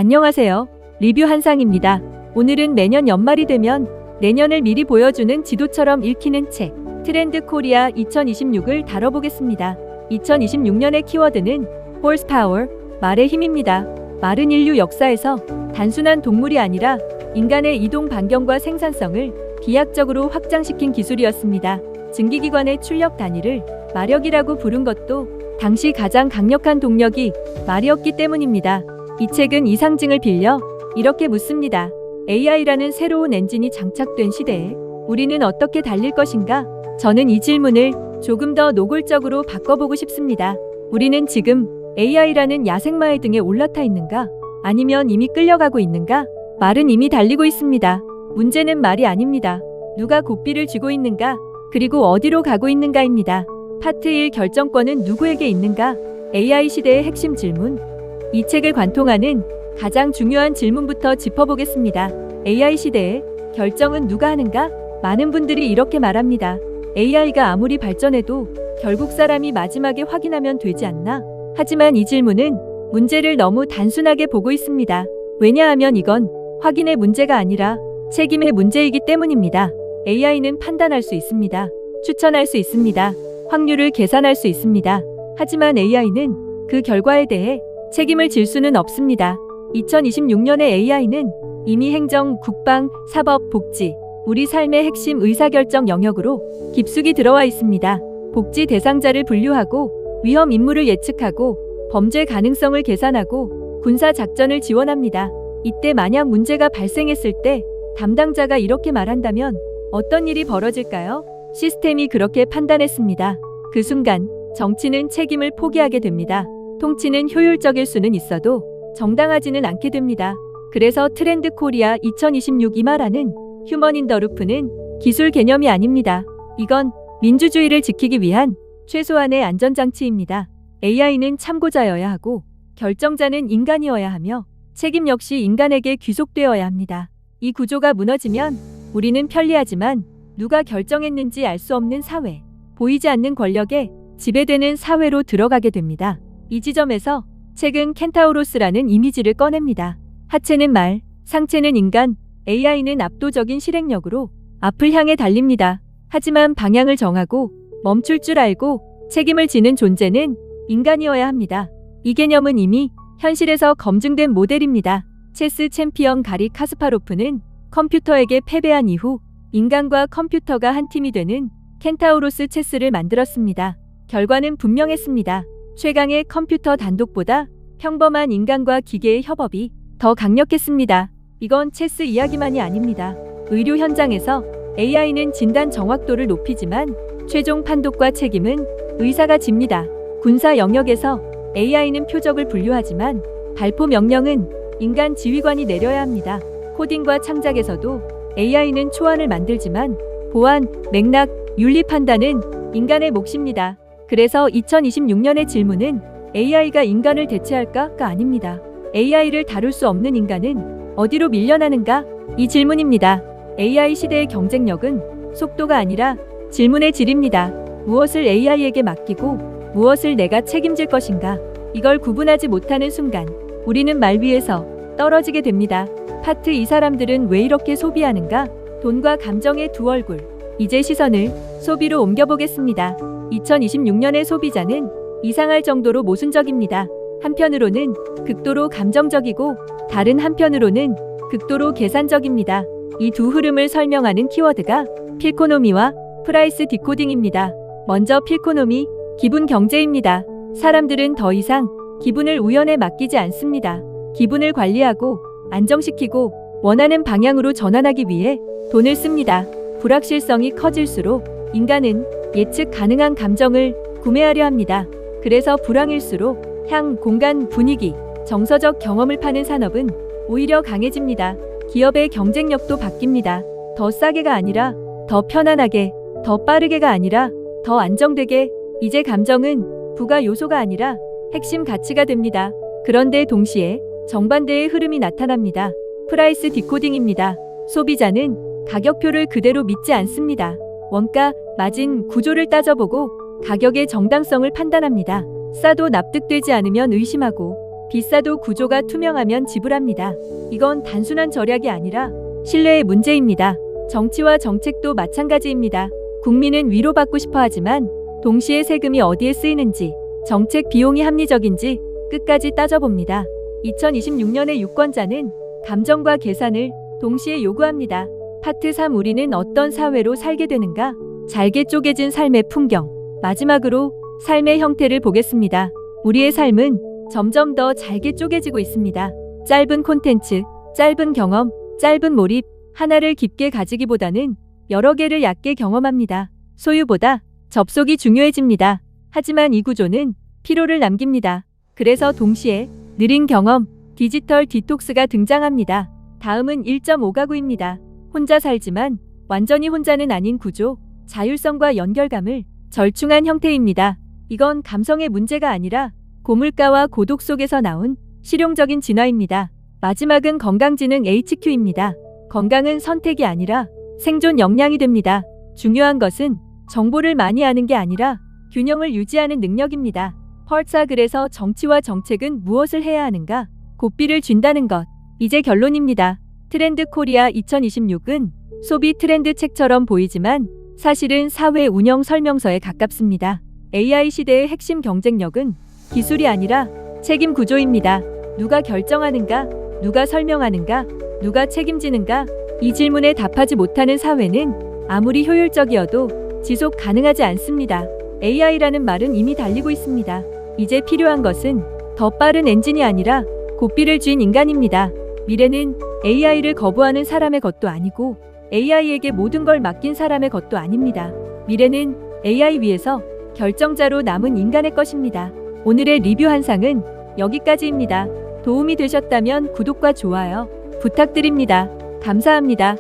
안녕하세요. 리뷰 한상입니다. 오늘은 매년 연말이 되면 내년을 미리 보여주는 지도처럼 읽히는 책 트렌드 코리아 2026을 다뤄보겠습니다. 2026년의 키워드는 horsepower, 말의 힘입니다. 말은 인류 역사에서 단순한 동물이 아니라 인간의 이동 반경과 생산성을 비약적으로 확장시킨 기술이었습니다. 증기기관의 출력 단위를 마력이라고 부른 것도 당시 가장 강력한 동력이 말이었기 때문입니다. 이 책은 이 상징을 빌려 이렇게 묻습니다. AI라는 새로운 엔진이 장착된 시대에 우리는 어떻게 달릴 것인가? 저는 이 질문을 조금 더 노골적으로 바꿔보고 싶습니다. 우리는 지금 AI라는 야생마의 등에 올라타 있는가? 아니면 이미 끌려가고 있는가? 말은 이미 달리고 있습니다. 문제는 말이 아닙니다. 누가 고삐를 쥐고 있는가? 그리고 어디로 가고 있는가입니다. 파트 1 결정권은 누구에게 있는가? AI 시대의 핵심 질문. 이 책을 관통하는 가장 중요한 질문부터 짚어보겠습니다. AI 시대에 결정은 누가 하는가? 많은 분들이 이렇게 말합니다. AI가 아무리 발전해도 결국 사람이 마지막에 확인하면 되지 않나? 하지만 이 질문은 문제를 너무 단순하게 보고 있습니다. 왜냐하면 이건 확인의 문제가 아니라 책임의 문제이기 때문입니다. AI는 판단할 수 있습니다. 추천할 수 있습니다. 확률을 계산할 수 있습니다. 하지만 AI는 그 결과에 대해 책임을 질 수는 없습니다. 2026년의 AI는 이미 행정, 국방, 사법, 복지, 우리 삶의 핵심 의사결정 영역으로 깊숙이 들어와 있습니다. 복지 대상자를 분류하고 위험 인물을 예측하고 범죄 가능성을 계산하고 군사 작전을 지원합니다. 이때 만약 문제가 발생했을 때 담당자가 이렇게 말한다면 어떤 일이 벌어질까요? 시스템이 그렇게 판단했습니다. 그 순간 정치는 책임을 포기하게 됩니다. 통치는 효율적일 수는 있어도 정당하지는 않게 됩니다. 그래서 트렌드 코리아 2026 이 말하는 휴먼 인 더 루프는 기술 개념이 아닙니다. 이건 민주주의를 지키기 위한 최소한의 안전장치입니다. AI는 참고자여야 하고 결정자는 인간이어야 하며 책임 역시 인간에게 귀속되어야 합니다. 이 구조가 무너지면 우리는 편리하지만 누가 결정했는지 알 수 없는 사회, 보이지 않는 권력에 지배되는 사회로 들어가게 됩니다. 이 지점에서 책은 켄타우로스라는 이미지를 꺼냅니다. 하체는 말, 상체는 인간, AI는 압도적인 실행력으로 앞을 향해 달립니다. 하지만 방향을 정하고 멈출 줄 알고 책임을 지는 존재는 인간이어야 합니다. 이 개념은 이미 현실에서 검증된 모델입니다. 체스 챔피언 가리 카스파로프는 컴퓨터에게 패배한 이후 인간과 컴퓨터가 한 팀이 되는 켄타우로스 체스를 만들었습니다. 결과는 분명했습니다. 최강의 컴퓨터 단독보다 평범한 인간과 기계의 협업이 더 강력했습니다. 이건 체스 이야기만이 아닙니다. 의료 현장에서 AI는 진단 정확도를 높이지만 최종 판독과 책임은 의사가 집니다. 군사 영역에서 AI는 표적을 분류하지만 발포 명령은 인간 지휘관이 내려야 합니다. 코딩과 창작에서도 AI는 초안을 만들지만 보안, 맥락, 윤리 판단은 인간의 몫입니다. 그래서 2026년의 질문은 AI가 인간을 대체할까가 아닙니다. AI를 다룰 수 없는 인간은 어디로 밀려나는가? 이 질문입니다. AI 시대의 경쟁력은 속도가 아니라 질문의 질입니다. 무엇을 AI에게 맡기고 무엇을 내가 책임질 것인가? 이걸 구분하지 못하는 순간 우리는 말 위에서 떨어지게 됩니다. 파트 2 사람들은 왜 이렇게 소비하는가? 돈과 감정의 두 얼굴. 이제 시선을 소비로 옮겨보겠습니다. 2026년의 소비자는 이상할 정도로 모순적입니다. 한편으로는 극도로 감정적이고 다른 한편으로는 극도로 계산적입니다. 이 두 흐름을 설명하는 키워드가 필코노미와 프라이스 디코딩입니다. 먼저 필코노미, 기분 경제입니다. 사람들은 더 이상 기분을 우연에 맡기지 않습니다. 기분을 관리하고 안정시키고 원하는 방향으로 전환하기 위해 돈을 씁니다. 불확실성이 커질수록 인간은 예측 가능한 감정을 구매하려 합니다. 그래서 불황일수록 향, 공간, 분위기, 정서적 경험을 파는 산업은 오히려 강해집니다. 기업의 경쟁력도 바뀝니다. 더 싸게가 아니라 더 편안하게, 더 빠르게가 아니라 더 안정되게. 이제 감정은 부가 요소가 아니라 핵심 가치가 됩니다. 그런데 동시에 정반대의 흐름이 나타납니다. 프라이스 디코딩입니다. 소비자는 가격표를 그대로 믿지 않습니다. 원가, 마진, 구조를 따져보고 가격의 정당성을 판단합니다. 싸도 납득되지 않으면 의심하고 비싸도 구조가 투명하면 지불합니다. 이건 단순한 절약이 아니라 신뢰의 문제입니다. 정치와 정책도 마찬가지입니다. 국민은 위로받고 싶어 하지만 동시에 세금이 어디에 쓰이는지, 정책 비용이 합리적인지 끝까지 따져봅니다. 2026년의 유권자는 감정과 계산을 동시에 요구합니다. 파트 3 우리는 어떤 사회로 살게 되는가? 잘게 쪼개진 삶의 풍경. 마지막으로 삶의 형태를 보겠습니다. 우리의 삶은 점점 더 잘게 쪼개지고 있습니다. 짧은 콘텐츠, 짧은 경험, 짧은 몰입, 하나를 깊게 가지기보다는 여러 개를 얕게 경험합니다. 소유보다 접속이 중요해집니다. 하지만 이 구조는 피로를 남깁니다. 그래서 동시에 느린 경험, 디지털 디톡스가 등장합니다. 다음은 1.5가구입니다. 혼자 살지만 완전히 혼자는 아닌 구조, 자율성과 연결감을 절충한 형태입니다. 이건 감성의 문제가 아니라 고물가와 고독 속에서 나온 실용적인 진화입니다. 마지막은 건강지능 HQ입니다. 건강은 선택이 아니라 생존 역량이 됩니다. 중요한 것은 정보를 많이 아는 게 아니라 균형을 유지하는 능력입니다. 펄사 그래서 정치와 정책은 무엇을 해야 하는가? 고삐를 쥔다는 것. 이제 결론입니다. 트렌드 코리아 2026은 소비 트렌드 책처럼 보이지만 사실은 사회 운영 설명서에 가깝습니다. AI 시대의 핵심 경쟁력은 기술이 아니라 책임 구조입니다. 누가 결정하는가? 누가 설명하는가? 누가 책임지는가? 이 질문에 답하지 못하는 사회는 아무리 효율적이어도 지속 가능하지 않습니다. AI라는 말은 이미 달리고 있습니다. 이제 필요한 것은 더 빠른 엔진이 아니라 고삐를 쥔 인간입니다. 미래는 AI를 거부하는 사람의 것도 아니고 AI에게 모든 걸 맡긴 사람의 것도 아닙니다. 미래는 AI 위에서 결정자로 남은 인간의 것입니다. 오늘의 리뷰 한상은 여기까지입니다. 도움이 되셨다면 구독과 좋아요 부탁드립니다. 감사합니다.